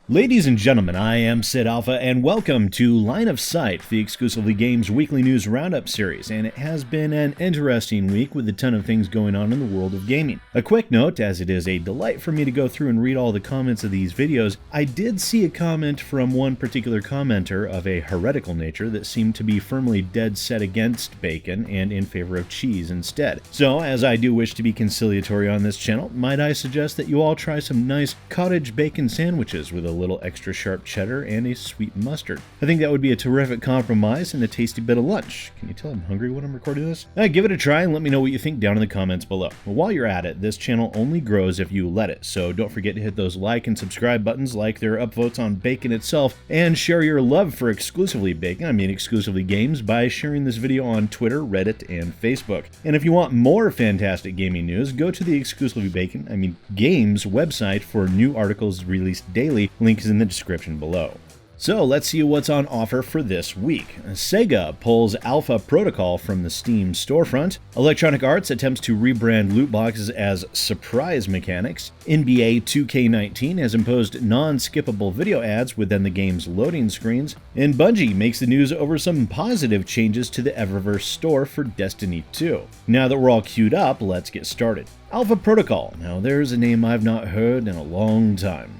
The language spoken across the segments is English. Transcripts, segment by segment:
Ladies and gentlemen, I am Sid Alpha, and welcome to Line of Sight, the Exclusively Games weekly news roundup series, and it has been an interesting week with a ton of things going on in the world of gaming. A quick note, as it is a delight for me to go through and read all the comments of these videos, I did see a comment from one particular commenter of a heretical nature that seemed to be firmly dead set against bacon and in favor of cheese instead. So, as I do wish to be conciliatory on this channel, might I suggest that you all try some nice cottage bacon sandwiches with a little extra sharp cheddar and a sweet mustard. I think that would be a terrific compromise and a tasty bit of lunch. Can you tell I'm hungry when I'm recording this? Give it a try and let me know what you think down in the comments below. While you're at it, this channel only grows if you let it, so don't forget to hit those like and subscribe buttons like their upvotes on bacon itself, and share your love for exclusively games, by sharing this video on Twitter, Reddit, and Facebook. And if you want more fantastic gaming news, go to the Games website for new articles released daily. Link is in the description below. So let's see what's on offer for this week. SEGA pulls Alpha Protocol from the Steam storefront. Electronic Arts attempts to rebrand loot boxes as surprise mechanics. NBA2K19 has imposed non-skippable video ads within the game's loading screens. And Bungie makes the news over some positive changes to the Eververse Store for Destiny 2. Now that we're all queued up, let's get started. Alpha Protocol. Now there's a name I've not heard in a long time.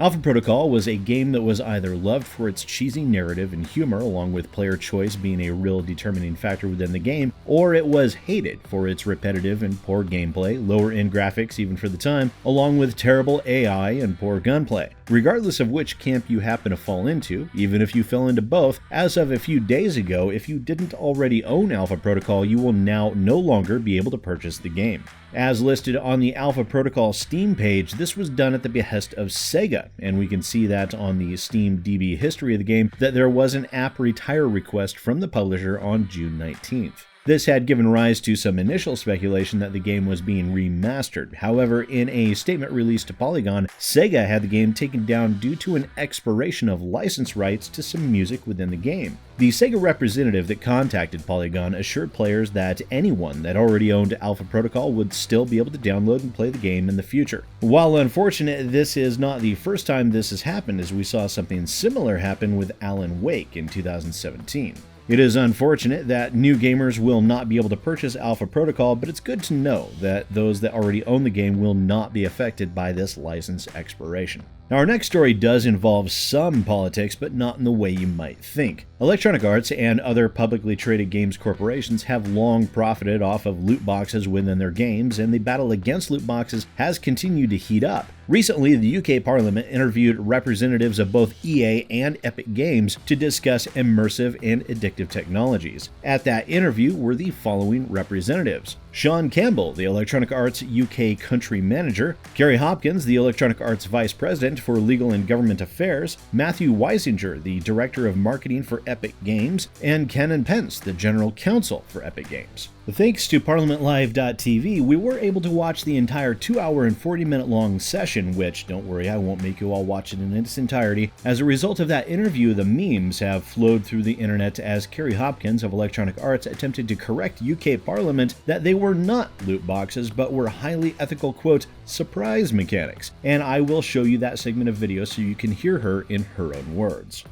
Alpha Protocol was a game that was either loved for its cheesy narrative and humor, along with player choice being a real determining factor within the game, or it was hated for its repetitive and poor gameplay, lower-end graphics even for the time, along with terrible AI and poor gunplay. Regardless of which camp you happen to fall into, even if you fell into both, as of a few days ago, if you didn't already own Alpha Protocol, you will now no longer be able to purchase the game. As listed on the Alpha Protocol Steam page, this was done at the behest of SEGA, and we can see that on the Steam DB history of the game that there was an app retire request from the publisher on June 19th. This had given rise to some initial speculation that the game was being remastered. However, in a statement released to Polygon, SEGA had the game taken down due to an expiration of license rights to some music within the game. The SEGA representative that contacted Polygon assured players that anyone that already owned Alpha Protocol would still be able to download and play the game in the future. While unfortunate, this is not the first time this has happened, as we saw something similar happen with Alan Wake in 2017. It is unfortunate that new gamers will not be able to purchase Alpha Protocol, but it's good to know that those that already own the game will not be affected by this license expiration. Now, our next story does involve some politics, but not in the way you might think. Electronic Arts and other publicly traded games corporations have long profited off of loot boxes within their games, and the battle against loot boxes has continued to heat up. Recently, the UK Parliament interviewed representatives of both EA and Epic Games to discuss immersive and addictive technologies. At that interview were the following representatives: Sean Campbell, the Electronic Arts UK Country Manager; Kerry Hopkins, the Electronic Arts Vice President for Legal and Government Affairs; Matthew Weisinger, the Director of Marketing for Epic Games; and Canon Pence, the General Counsel for Epic Games. Thanks to ParliamentLive.tv, we were able to watch the entire 2-hour and 40-minute long session, which, don't worry, I won't make you all watch it in its entirety. As a result of that interview, the memes have flowed through the internet as Kerry Hopkins of Electronic Arts attempted to correct UK Parliament that they were not loot boxes, but were highly ethical, quote, surprise mechanics. And I will show you that segment of video so you can hear her in her own words.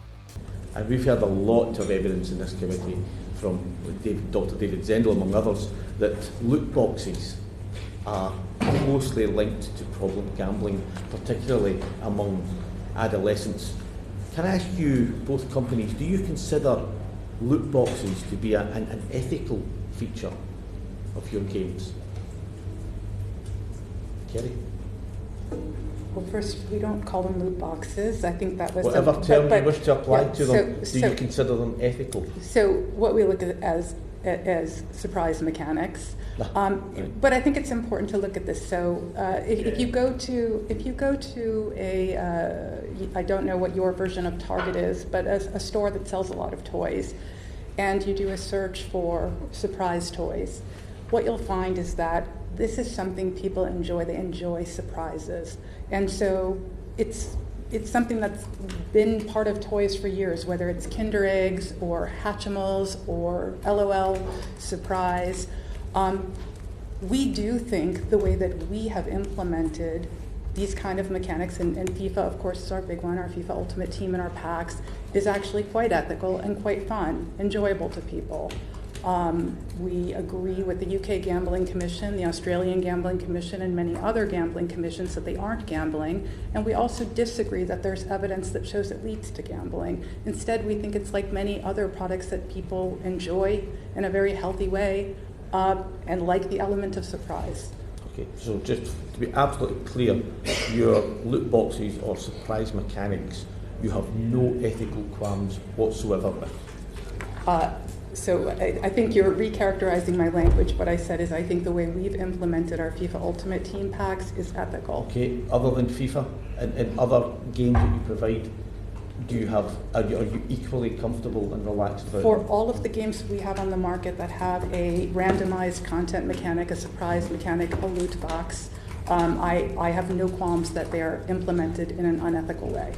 And we've heard a lot of evidence in this committee from Dr. David Zendel, among others, that loot boxes are closely linked to problem gambling, particularly among adolescents. Can I ask you, both companies, do you consider loot boxes to be an ethical feature of your games? Kerry? Well, first, we don't call them loot boxes. I think that was whatever term you wish to apply to them. Do you consider them ethical? So what we look at as surprise mechanics, right. But I think it's important to look at this. So if you go to a I don't know what your version of Target is, but a store that sells a lot of toys, and you do a search for surprise toys, what you'll find is that this is something people enjoy. They enjoy surprises. And so it's something that's been part of toys for years, whether it's Kinder Eggs or Hatchimals or LOL Surprise. We do think the way that we have implemented these kind of mechanics, and FIFA, of course, is our big one, our FIFA Ultimate Team in our packs, is actually quite ethical and quite fun, enjoyable to people. We agree with the UK Gambling Commission, the Australian Gambling Commission, and many other gambling commissions that they aren't gambling, and we also disagree that there's evidence that shows it leads to gambling. Instead, we think it's like many other products that people enjoy in a very healthy way, and like the element of surprise. Okay, so just to be absolutely clear, your loot boxes or surprise mechanics, you have no ethical qualms whatsoever with? So I think you're recharacterizing my language. What I said is I think the way we've implemented our FIFA Ultimate Team packs is ethical. Okay, other than FIFA, and other games that you provide, are you equally comfortable and relaxed about? For all of the games we have on the market that have a randomized content mechanic, a surprise mechanic, a loot box, I have no qualms that they are implemented in an unethical way.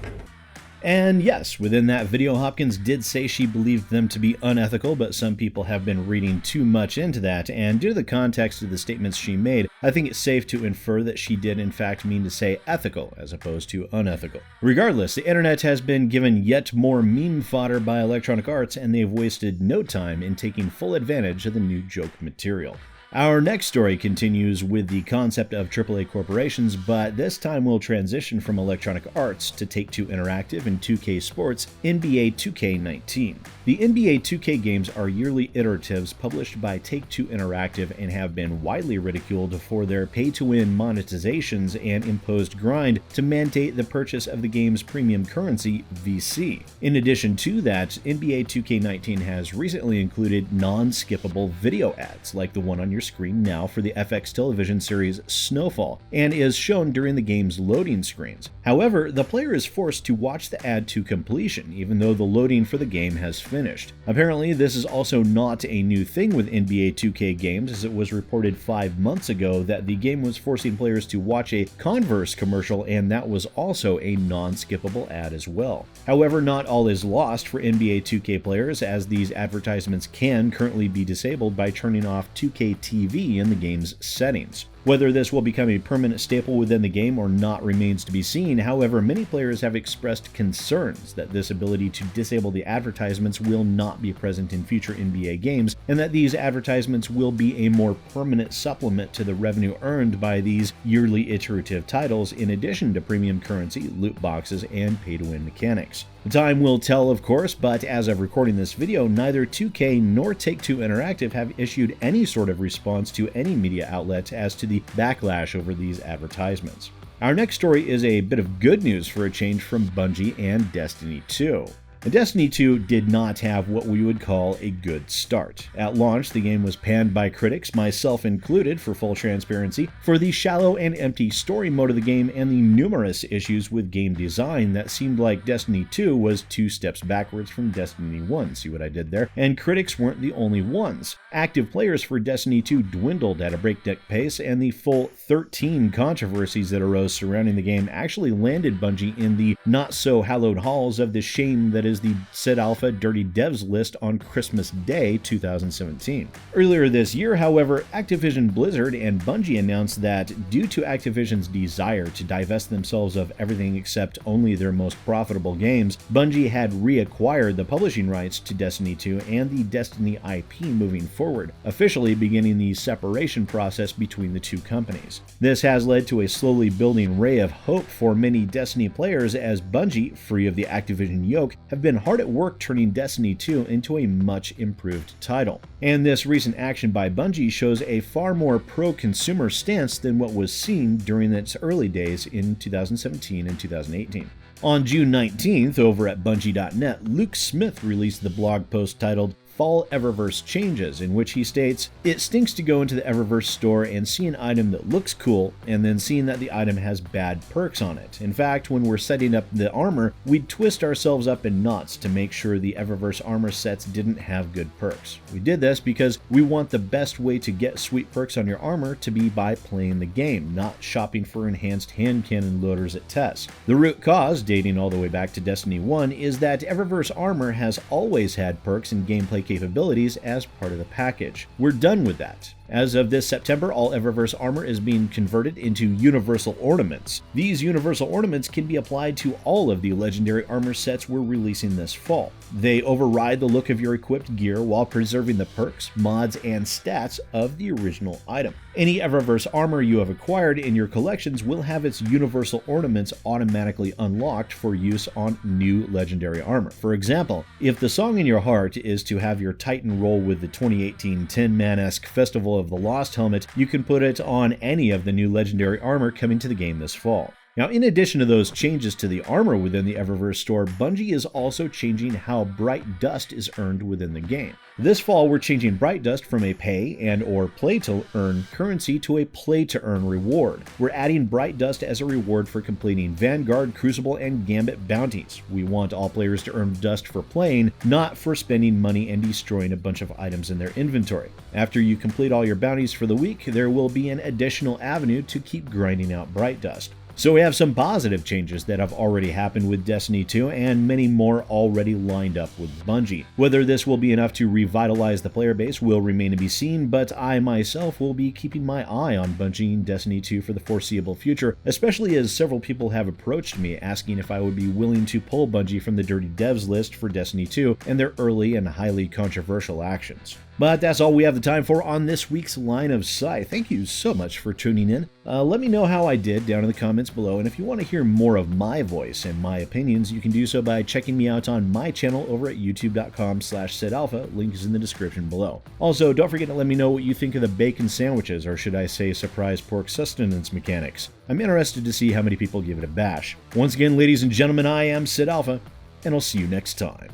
And yes, within that video, Hopkins did say she believed them to be unethical, but some people have been reading too much into that, and due to the context of the statements she made, I think it's safe to infer that she did in fact mean to say ethical as opposed to unethical. Regardless, the internet has been given yet more meme fodder by Electronic Arts, and they've wasted no time in taking full advantage of the new joke material. Our next story continues with the concept of AAA corporations, but this time we'll transition from Electronic Arts to Take-Two Interactive and 2K Sports' NBA2K19. The NBA 2K games are yearly iteratives published by Take-Two Interactive and have been widely ridiculed for their pay-to-win monetizations and imposed grind to mandate the purchase of the game's premium currency, VC. In addition to that, NBA 2K19 has recently included non-skippable video ads like the one on your screen now for the FX television series Snowfall, and is shown during the game's loading screens. However, the player is forced to watch the ad to completion, even though the loading for the game has finished. Apparently, this is also not a new thing with NBA 2K games, as it was reported 5 months ago that the game was forcing players to watch a Converse commercial, and that was also a non-skippable ad as well. However, not all is lost for NBA 2K players, as these advertisements can currently be disabled by turning off 2K TV in the game's settings. Whether this will become a permanent staple within the game or not remains to be seen. However, many players have expressed concerns that this ability to disable the advertisements will not be present in future NBA games, and that these advertisements will be a more permanent supplement to the revenue earned by these yearly iterative titles, in addition to premium currency, loot boxes, and pay-to-win mechanics. Time will tell, of course, but as of recording this video, neither 2K nor Take-Two Interactive have issued any sort of response to any media outlet as to the backlash over these advertisements. Our next story is a bit of good news for a change from Bungie and Destiny 2. Destiny 2 did not have what we would call a good start. At launch, the game was panned by critics, myself included for full transparency, for the shallow and empty story mode of the game and the numerous issues with game design that seemed like Destiny 2 was 2 steps backwards from Destiny 1, see what I did there? And critics weren't the only ones. Active players for Destiny 2 dwindled at a breakneck pace, and the full 13 controversies that arose surrounding the game actually landed Bungie in the not-so-hallowed halls of the shame that is the Sid Alpha Dirty Devs list on Christmas Day 2017. Earlier this year, however, Activision Blizzard and Bungie announced that due to Activision's desire to divest themselves of everything except only their most profitable games, Bungie had reacquired the publishing rights to Destiny 2 and the Destiny IP moving forward, officially beginning the separation process between the two companies. This has led to a slowly building ray of hope for many Destiny players, as Bungie, free of the Activision yoke, have been hard at work turning Destiny 2 into a much improved title. And this recent action by Bungie shows a far more pro-consumer stance than what was seen during its early days in 2017 and 2018. On June 19th, over at Bungie.net, Luke Smith released the blog post titled Fall Eververse Changes, in which he states, "It stinks to go into the Eververse Store and see an item that looks cool, and then seeing that the item has bad perks on it. In fact, when we're setting up the armor, we'd twist ourselves up in knots to make sure the Eververse armor sets didn't have good perks. We did this because we want the best way to get sweet perks on your armor to be by playing the game, not shopping for enhanced hand cannon loaders at tests. The root cause, dating all the way back to Destiny 1, is that Eververse armor has always had perks and gameplay capabilities as part of the package. We're done with that. As of this September, all Eververse armor is being converted into universal ornaments. These universal ornaments can be applied to all of the legendary armor sets we're releasing this fall. They override the look of your equipped gear while preserving the perks, mods, and stats of the original item. Any Eververse armor you have acquired in your collections will have its universal ornaments automatically unlocked for use on new legendary armor. For example, if the song in your heart is to have your Titan roll with the 2018 Tin Man-esque Festival of the Lost helmet, you can put it on any of the new legendary armor coming to the game this fall. Now, in addition to those changes to the armor within the Eververse Store, Bungie is also changing how Bright Dust is earned within the game. This fall, we're changing Bright Dust from a pay and or play-to-earn currency to a play-to-earn reward. We're adding Bright Dust as a reward for completing Vanguard, Crucible, and Gambit bounties. We want all players to earn dust for playing, not for spending money and destroying a bunch of items in their inventory. After you complete all your bounties for the week, there will be an additional avenue to keep grinding out Bright Dust. So we have some positive changes that have already happened with Destiny 2 and many more already lined up with Bungie. Whether this will be enough to revitalize the player base will remain to be seen, but I myself will be keeping my eye on Bungie and Destiny 2 for the foreseeable future, especially as several people have approached me asking if I would be willing to pull Bungie from the Dirty Devs list for Destiny 2 and their early and highly controversial actions. But that's all we have the time for on this week's Line of Sight. Thank you so much for tuning in. Let me know how I did down in the comments below, and if you want to hear more of my voice and my opinions, you can do so by checking me out on my channel over at youtube.com/SidAlpha. Link is in the description below. Also, don't forget to let me know what you think of the bacon sandwiches, or should I say surprise pork sustenance mechanics. I'm interested to see how many people give it a bash. Once again, ladies and gentlemen, I am Sid Alpha, and I'll see you next time.